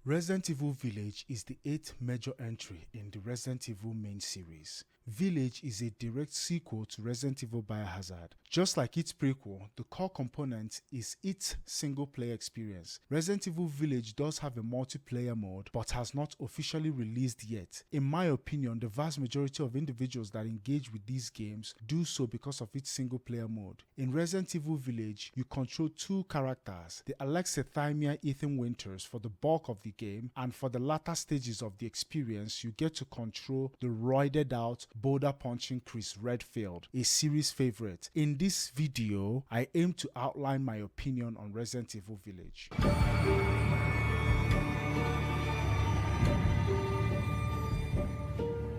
Resident Evil Village is the 8th major entry in the Resident Evil main series. Village is a direct sequel to Resident Evil Biohazard. Just like its prequel, the core component is its single-player experience. Resident Evil Village does have a multiplayer mode, but has not officially released yet. In my opinion, the vast majority of individuals that engage with these games do so because of its single-player mode. In Resident Evil Village, you control two characters, the Alexithymia Ethan Winters for the bulk of the game, and for the latter stages of the experience, you get to control the roided out, boulder punching Chris Redfield, a series favorite. In this video, I aim to outline my opinion on Resident Evil Village.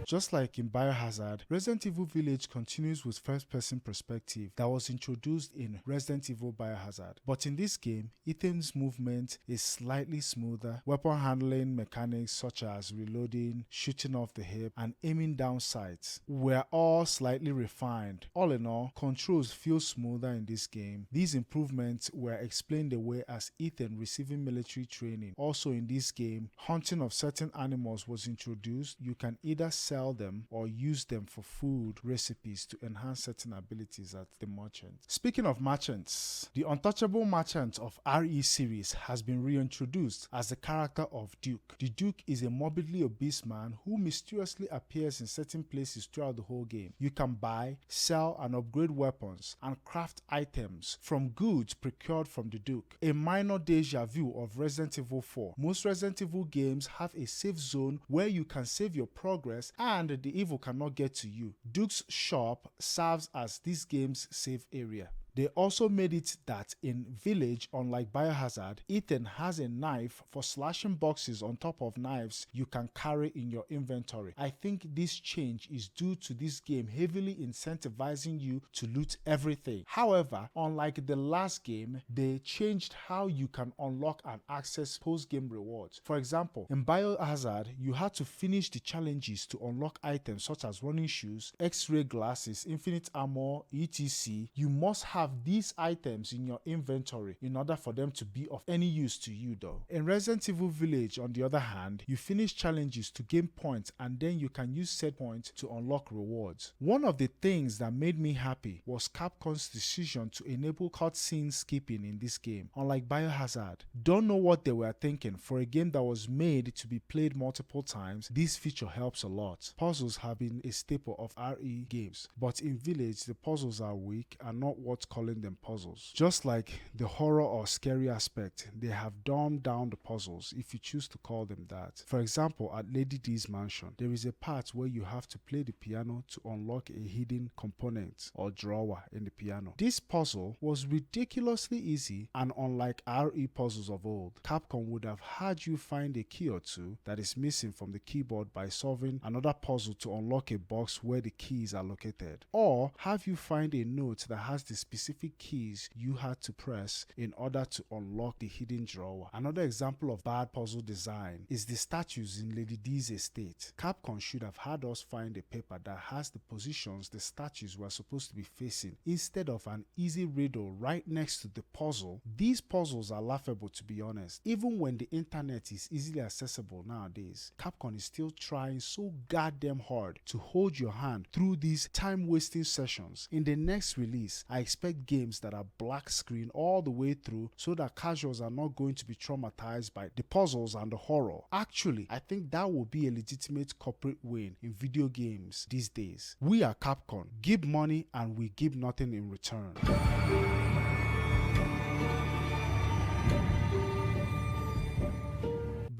Just like in Biohazard, Resident Evil Village continues with first-person perspective that was introduced in Resident Evil Biohazard. But in this game, Ethan's movement is slightly smoother, weapon handling mechanics such as reloading, shooting off the hip, and aiming down sights were all slightly refined. All in all, controls feel smoother in this game. These improvements were explained away as Ethan receiving military training. Also in this game, hunting of certain animals was introduced. You can either sell them or use them for food recipes to enhance certain abilities at the merchant. Speaking of merchants, the untouchable merchant of RE series has been reintroduced as the character of Duke. The Duke is a morbidly obese man who mysteriously appears in certain places throughout the whole game. You can buy, sell, and upgrade weapons and craft items from goods procured from the Duke. A minor deja vu of Resident Evil 4. Most Resident Evil games have a safe zone where you can save your progress and the evil cannot get to you. Duke's shop serves as this game's safe area. They also made it that in Village, unlike Biohazard, Ethan has a knife for slashing boxes on top of knives you can carry in your inventory. I think this change is due to this game heavily incentivizing you to loot everything. However, unlike the last game, they changed how you can unlock and access post-game rewards. For example, in Biohazard, you had to finish the challenges to unlock items such as running shoes, X-ray glasses, infinite armor, etc. You must have these items in your inventory in order for them to be of any use to you though. In Resident Evil Village, on the other hand, you finish challenges to gain points and then you can use said points to unlock rewards. One of the things that made me happy was Capcom's decision to enable cutscene skipping in this game, unlike Biohazard. Don't know what they were thinking. For a game that was made to be played multiple times, this feature helps a lot. Puzzles have been a staple of RE games, but in Village the puzzles are weak and not what calling them puzzles. Just like the horror or scary aspect, they have dumbed down the puzzles if you choose to call them that. For example, at Lady D's mansion, there is a part where you have to play the piano to unlock a hidden component or drawer in the piano. This puzzle was ridiculously easy, and unlike RE puzzles of old, Capcom would have had you find a key or two that is missing from the keyboard by solving another puzzle to unlock a box where the keys are located, or have you find a note that has the specific keys you had to press in order to unlock the hidden drawer. Another example of bad puzzle design is the statues in Lady D's estate. Capcom should have had us find a paper that has the positions the statues were supposed to be facing instead of an easy riddle right next to the puzzle. These puzzles are laughable, to be honest. Even when the internet is easily accessible nowadays, Capcom is still trying so goddamn hard to hold your hand through these time-wasting sessions. In the next release, I expect games that are black screen all the way through so that casuals are not going to be traumatized by the puzzles and the horror. Actually, I think that will be a legitimate corporate win in video games these days. We are Capcom. Give money and we give nothing in return.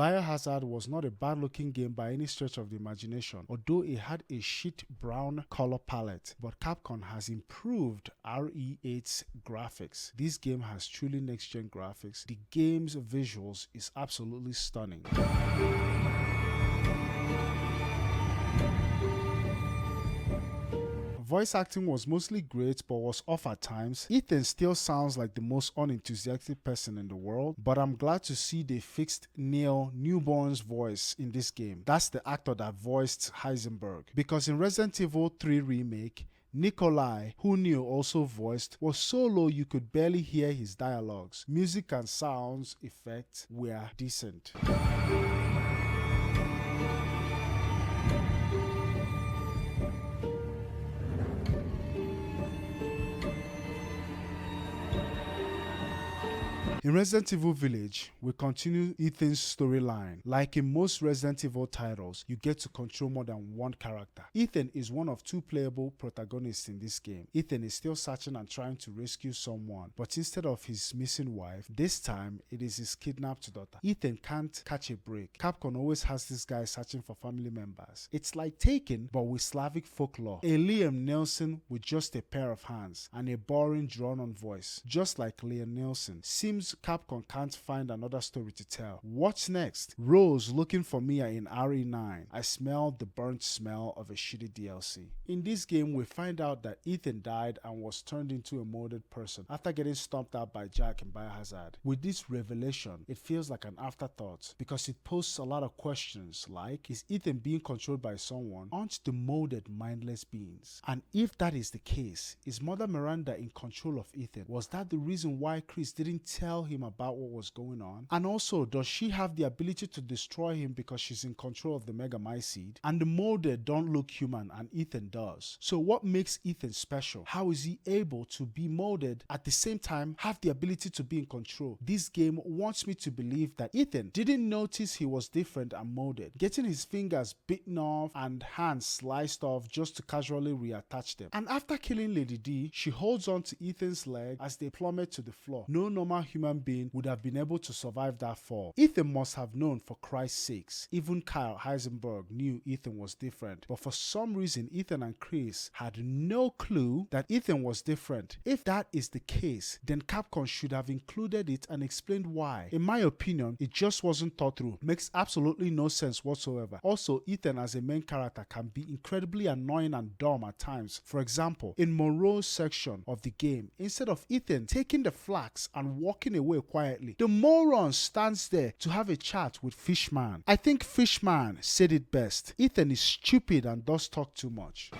Biohazard was not a bad-looking game by any stretch of the imagination, although it had a shit brown color palette, but Capcom has improved RE8's graphics. This game has truly next-gen graphics. The game's visuals is absolutely stunning. Voice acting was mostly great but was off at times. Ethan still sounds like the most unenthusiastic person in the world, but I'm glad to see they fixed Neil Newborn's voice in this game. That's the actor that voiced Heisenberg. Because in Resident Evil 3 Remake, Nikolai, who Neo also voiced, was so low you could barely hear his dialogues. Music and sounds effects were decent. In Resident Evil Village, we continue Ethan's storyline. Like in most Resident Evil titles, you get to control more than one character. Ethan is one of two playable protagonists in this game. Ethan is still searching and trying to rescue someone, but instead of his missing wife, this time it is his kidnapped daughter. Ethan can't catch a break. Capcom always has this guy searching for family members. It's like Taken, but with Slavic folklore. A Liam Neeson with just a pair of hands and a boring drawn-on voice. Just like Liam Neeson. Seems Capcom can't find another story to tell. What's next? Rose looking for Mia in RE9. I smelled the burnt smell of a shitty DLC. In this game, we find out that Ethan died and was turned into a molded person after getting stomped out by Jack in Biohazard. With this revelation, it feels like an afterthought because it poses a lot of questions like, is Ethan being controlled by someone? Aren't the molded mindless beings? And if that is the case, is Mother Miranda in control of Ethan? Was that the reason why Chris didn't tell him about what was going on? And also, does she have the ability to destroy him because she's in control of the Mega Mycete? And the molded don't look human and Ethan does. So what makes Ethan special? How is he able to be molded at the same time have the ability to be in control? This game wants me to believe that Ethan didn't notice he was different and molded, getting his fingers bitten off and hands sliced off just to casually reattach them. And after killing Lady D, she holds on to Ethan's leg as they plummet to the floor. No normal human being would have been able to survive that fall. Ethan must have known, for Christ's sakes. Even Kyle Heisenberg knew Ethan was different, but for some reason Ethan and Chris had no clue that Ethan was different. If that is the case, then Capcom should have included it and explained why. In my opinion, it just wasn't thought through. Makes absolutely no sense whatsoever. Also, Ethan as a main character can be incredibly annoying and dumb at times. For example, in Monroe's section of the game, instead of Ethan taking the flax and walking away quietly, the moron stands there to have a chat with Fishman. I think Fishman said it best. Ethan is stupid and does talk too much.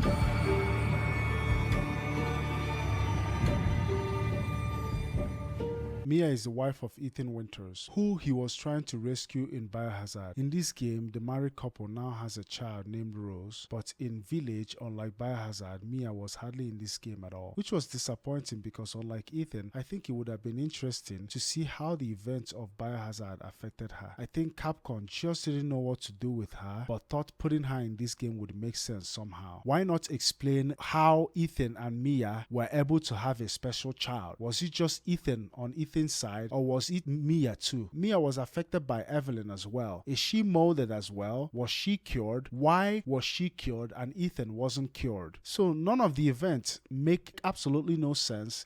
Mia is the wife of Ethan Winters, who he was trying to rescue in Biohazard. In this game, the married couple now has a child named Rose, but in Village, unlike Biohazard, Mia was hardly in this game at all, which was disappointing because unlike Ethan, I think it would have been interesting to see how the events of Biohazard affected her. I think Capcom just didn't know what to do with her, but thought putting her in this game would make sense somehow. Why not explain how Ethan and Mia were able to have a special child? Was it just Ethan on Ethan's side, or was it Mia too? Mia was affected by Evelyn as well. Is she molded as well? Was she cured? Why was she cured and Ethan wasn't cured? So none of the events make absolutely no sense.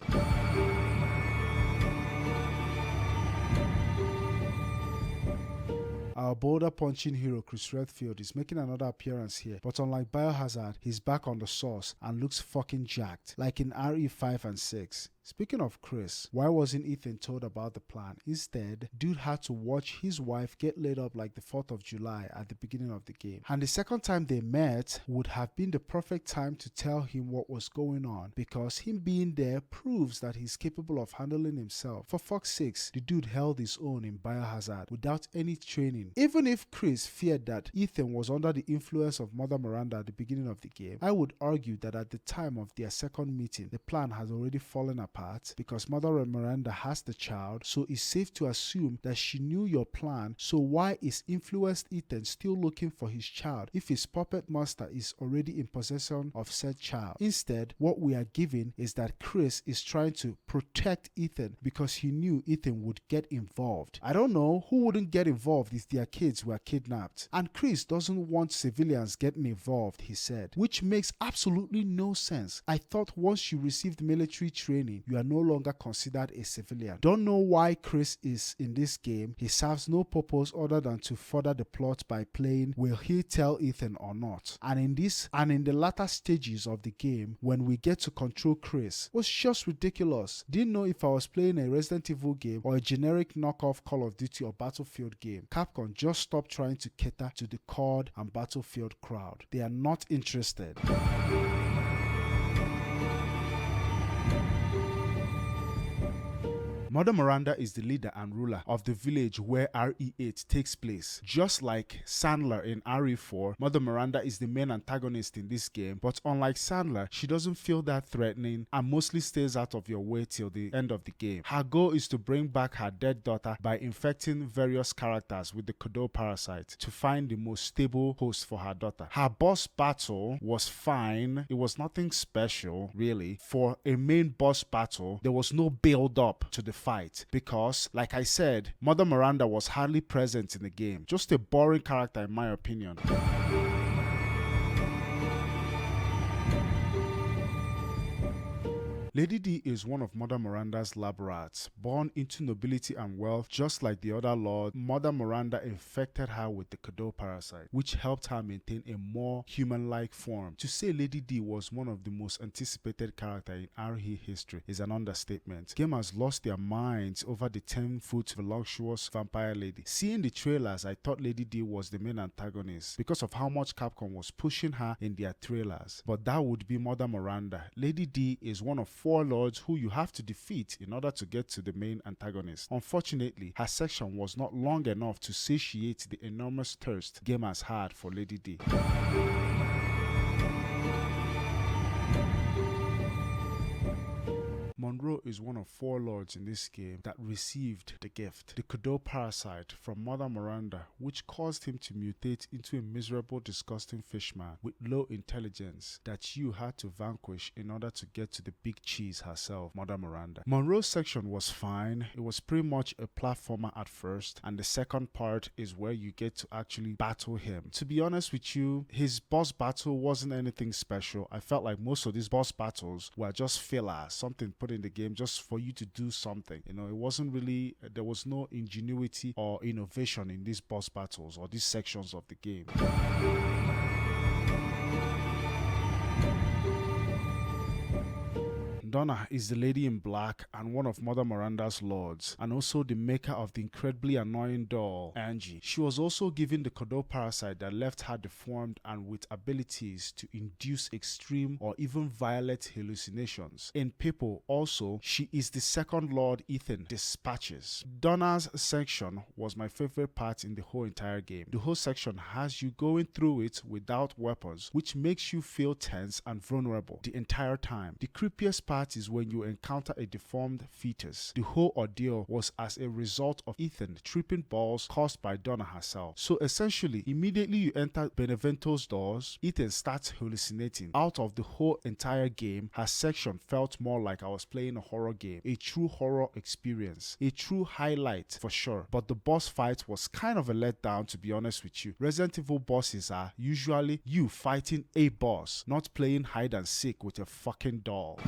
Our boulder punching hero Chris Redfield is making another appearance here, but unlike Biohazard, he's back on the source and looks fucking jacked, like in RE5 and 6. Speaking of Chris, why wasn't Ethan told about the plan? Instead, dude had to watch his wife get laid up like the 4th of July at the beginning of the game. And the second time they met would have been the perfect time to tell him what was going on, because him being there proves that he's capable of handling himself. For fuck's sakes, the dude held his own in Biohazard without any training. Even if Chris feared that Ethan was under the influence of Mother Miranda at the beginning of the game, I would argue that at the time of their second meeting, the plan has already fallen apart because Mother Miranda has the child, so it's safe to assume that she knew your plan. So why is influenced Ethan still looking for his child if his puppet master is already in possession of said child? Instead, what we are given is that Chris is trying to protect Ethan because he knew Ethan would get involved. I don't know who wouldn't get involved if their kids were kidnapped. And Chris doesn't want civilians getting involved, he said, which makes absolutely no sense. I thought once you received military training, you are no longer considered a civilian. Don't know why Chris is in this game. He serves no purpose other than to further the plot by playing will he tell Ethan or not. And in the latter stages of the game, when we get to control Chris, was just ridiculous. Didn't know if I was playing a Resident Evil game or a generic knockoff Call of Duty or Battlefield game. Capcom just stopped trying to cater to the COD and Battlefield crowd. They are not interested. Mother Miranda is the leader and ruler of the village where RE8 takes place. Just like Sandler in RE4, Mother Miranda is the main antagonist in this game, but unlike Sandler, she doesn't feel that threatening and mostly stays out of your way till the end of the game. Her goal is to bring back her dead daughter by infecting various characters with the Kodo parasite to find the most stable host for her daughter. Her boss battle was fine. It was nothing special, really. For a main boss battle, there was no build up to the fight because, like I said, Mother Miranda was hardly present in the game. Just a boring character in my opinion. Lady D is one of Mother Miranda's lab rats. Born into nobility and wealth, just like the other lord, Mother Miranda infected her with the Kodo parasite, which helped her maintain a more human-like form. To say Lady D was one of the most anticipated characters in RE history is an understatement. Gamers lost their minds over the 10-foot voluptuous vampire lady. Seeing the trailers, I thought Lady D was the main antagonist because of how much Capcom was pushing her in their trailers. But that would be Mother Miranda. Lady D is one of 4 lords who you have to defeat in order to get to the main antagonist. Unfortunately, her section was not long enough to satiate the enormous thirst gamers had for Lady D. Monroe is one of 4 lords in this game that received the gift, the Kodo parasite from Mother Miranda, which caused him to mutate into a miserable, disgusting fishman with low intelligence that you had to vanquish in order to get to the big cheese herself, Mother Miranda. Monroe's section was fine. It was pretty much a platformer at first, and the second part is where you get to actually battle him. To be honest with you, his boss battle wasn't anything special. I felt like most of these boss battles were just filler, something put in the game just for you to do something. You know, it wasn't really, there was no ingenuity or innovation in these boss battles or these sections of the game. Donna is the lady in black and one of Mother Miranda's lords, and also the maker of the incredibly annoying doll, Angie. She was also given the Kodo parasite that left her deformed and with abilities to induce extreme or even violent hallucinations. In people, also, she is the second lord Ethan dispatches. Donna's section was my favorite part in the whole entire game. The whole section has you going through it without weapons, which makes you feel tense and vulnerable the entire time. The creepiest part is when you encounter a deformed fetus. The whole ordeal was as a result of Ethan tripping balls caused by Donna herself. So essentially, immediately you enter Benevento's doors, Ethan starts hallucinating. Out of the whole entire game, her section felt more like I was playing a horror game, a true horror experience, a true highlight for sure. But the boss fight was kind of a letdown, to be honest with you. Resident Evil bosses are usually you fighting a boss, not playing hide and seek with a fucking doll.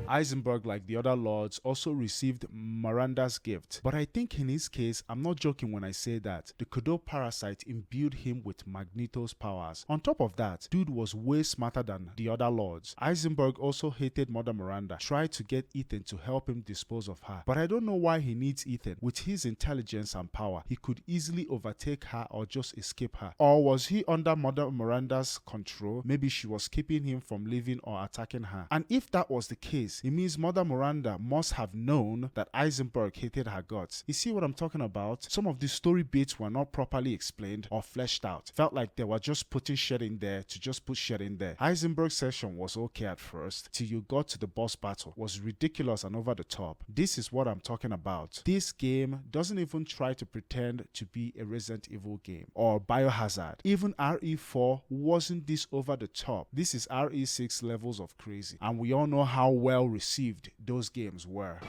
Eisenberg, like the other lords, also received Miranda's gift. But I think in his case, I'm not joking when I say that the Kodo parasite imbued him with Magneto's powers. On top of that, dude was way smarter than the other lords. Eisenberg also hated Mother Miranda, tried to get Ethan to help him dispose of her. But I don't know why he needs Ethan. With his intelligence and power, he could easily overtake her or just escape her. Or was he under Mother Miranda's control? Maybe she was keeping him from leaving or attacking her. And if that was the case, it means Mother Miranda must have known that Eisenberg hated her guts. You see what I'm talking about? Some of the story bits were not properly explained or fleshed out. Felt like they were just putting shit in there to just put shit in there. Eisenberg's session was okay at first, till you got to the boss battle. It was ridiculous and over the top. This is what I'm talking about. This game doesn't even try to pretend to be a Resident Evil game or Biohazard. Even RE4 wasn't this over the top. This is RE6 levels of crazy, and we all know how well received those games were.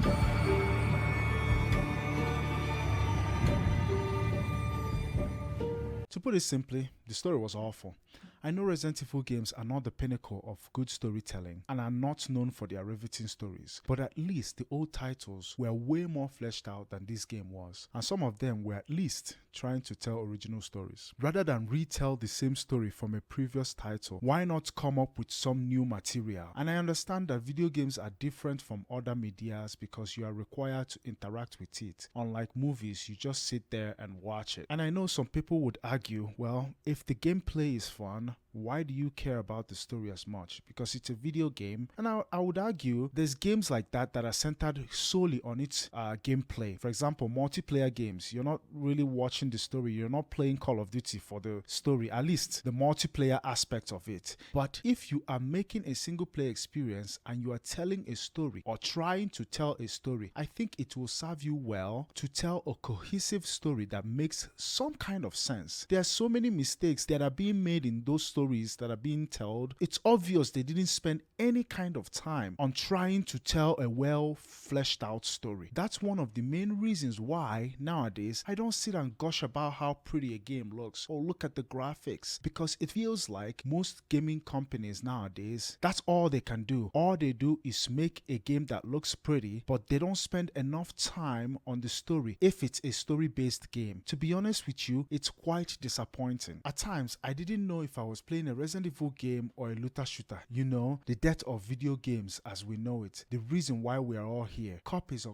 To put it simply, the story was awful. I know Resident Evil games are not the pinnacle of good storytelling and are not known for their riveting stories, but at least the old titles were way more fleshed out than this game was, and some of them were at least trying to tell original stories. Rather than retell the same story from a previous title, why not come up with some new material? And I understand that video games are different from other medias because you are required to interact with it. Unlike movies, you just sit there and watch it. And I know some people would argue, well, if the gameplay is fun, why do you care about the story as much? Because it's a video game. And I would argue there's games like that are centered solely on its gameplay. For example, multiplayer games. You're not really watching the story. You're not playing Call of Duty for the story, at least the multiplayer aspect of it. But if you are making a single player experience and you are telling a story or trying to tell a story, I think it will serve you well to tell a cohesive story that makes some kind of sense. There are so many mistakes that are being made in those stories that are being told. It's obvious they didn't spend any kind of time on trying to tell a well fleshed out story. That's one of the main reasons why nowadays I don't sit and gush about how pretty a game looks or look at the graphics, because it feels like most gaming companies nowadays, that's all they can do. All they do is make a game that looks pretty, but they don't spend enough time on the story if it's a story based game. To be honest with you, it's quite disappointing. At times I didn't know if I was playing a Resident Evil game or a looter shooter. You know, the death of video games as we know it. The reason why we are all here. Copies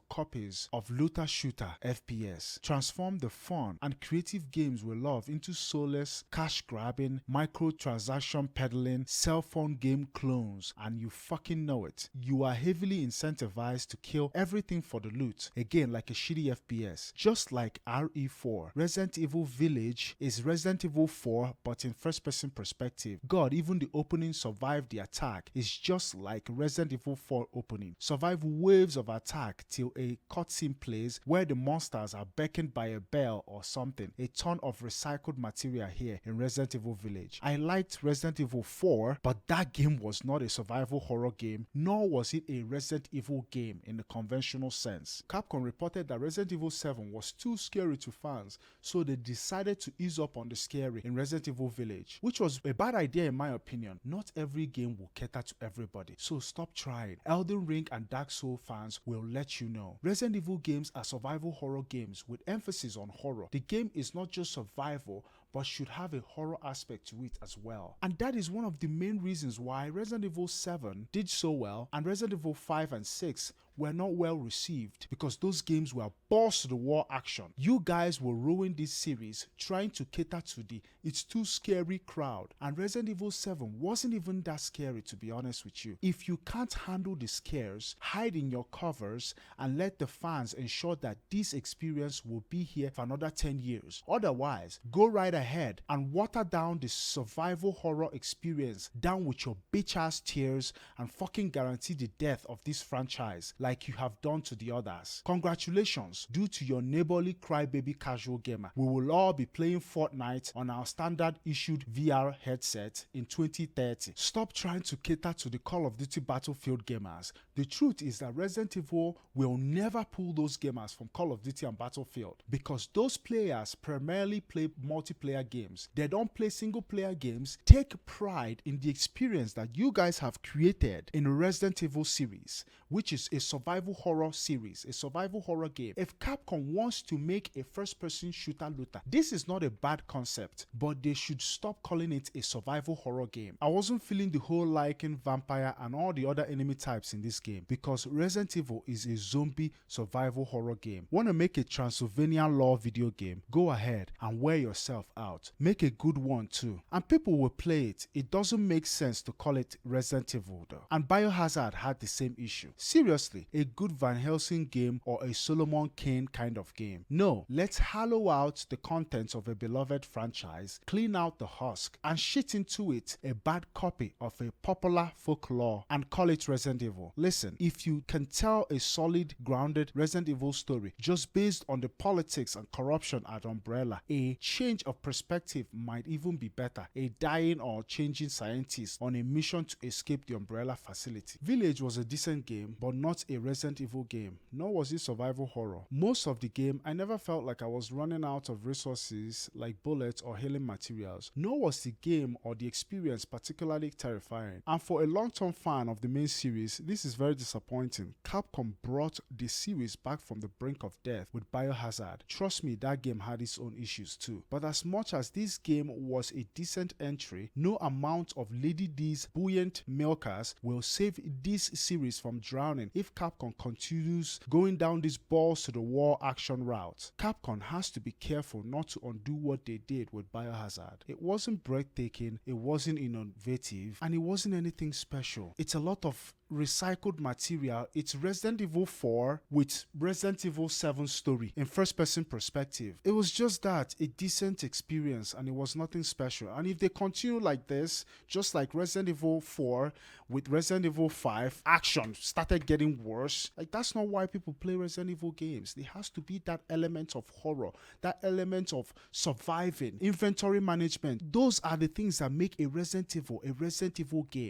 of looter shooter FPS. Transform the fun and creative games we love into soulless, cash grabbing, microtransaction peddling, cell phone game clones, and you fucking know it. You are heavily incentivized to kill everything for the loot. Again, like a shitty FPS. Just like RE4. Resident Evil Village is Resident Evil 4 but in first person perspective. God, even the opening survive the attack is just like Resident Evil 4 opening. Survive waves of attack till a cutscene plays where the monsters are beckoned by a bell or something. A ton of recycled material here in Resident Evil Village. I liked Resident Evil 4, but that game was not a survival horror game, nor was it a Resident Evil game in the conventional sense. Capcom reported that Resident Evil 7 was too scary to fans, so they decided to ease up on the scary in Resident Evil Village, which was a bad idea in my opinion. Not every game will cater to everybody, so stop trying. Elden Ring and Dark Souls fans will let you know. Resident Evil games are survival horror games with emphasis on horror. The game is not just survival, but should have a horror aspect to it as well. And that is one of the main reasons why Resident Evil 7 did so well and Resident Evil 5 and 6 were not well received, because those games were balls to the wall action. You guys will ruin this series trying to cater to the it's too scary crowd, and Resident Evil 7 wasn't even that scary, to be honest with you. If you can't handle the scares, hide in your covers and let the fans ensure that this experience will be here for another 10 years. Otherwise, go right ahead and water down the survival horror experience down with your bitch ass tears and fucking guarantee the death of this franchise like you have done to the others. Congratulations, due to your neighborly crybaby casual gamer. We will all be playing Fortnite on our standard issued VR headset in 2030. Stop trying to cater to the Call of Duty Battlefield gamers. The truth is that Resident Evil will never pull those gamers from Call of Duty and Battlefield, because those players primarily play multiplayer games. They don't play single player games. Take pride in the experience that you guys have created in the Resident Evil series, which is a survival horror series, a survival horror game. If Capcom wants to make a first-person shooter looter, this is not a bad concept, but they should stop calling it a survival horror game. I wasn't feeling the whole Lycan, vampire, and all the other enemy types in this game, because Resident Evil is a zombie survival horror game. Want to make a Transylvanian lore video game? Go ahead and wear yourself out. Make a good one too, and people will play it. It doesn't make sense to call it Resident Evil though. And Biohazard had the same issue. Seriously, a good Van Helsing game or a Solomon Kane kind of game. No, let's hollow out the contents of a beloved franchise, clean out the husk, and shit into it a bad copy of a popular folklore and call it Resident Evil. Listen, if you can tell a solid, grounded Resident Evil story just based on the politics and corruption at Umbrella, a change of perspective might even be better. A dying or changing scientist on a mission to escape the Umbrella facility. Village was a decent game, but not a Resident Evil game, nor was it survival horror. Most of the game, I never felt like I was running out of resources like bullets or healing materials, nor was the game or the experience particularly terrifying. And for a long-term fan of the main series, this is very disappointing. Capcom brought the series back from the brink of death with Biohazard. Trust me, that game had its own issues too. But as much as this game was a decent entry, no amount of Lady D's buoyant milkers will save this series from drowning if Capcom continues going down this balls to the wall action route. Capcom has to be careful not to undo what they did with Biohazard. It wasn't breathtaking, it wasn't innovative, and it wasn't anything special. It's a lot of recycled material. It's Resident Evil 4 with Resident Evil 7 story in first person perspective. It was just that, a decent experience, and it was nothing special. And if they continue like this, just like Resident Evil 4 with Resident Evil 5, action started getting worse. Like, that's not why people play Resident Evil games. There has to be that element of horror, that element of surviving, inventory management. Those are the things that make a Resident Evil game.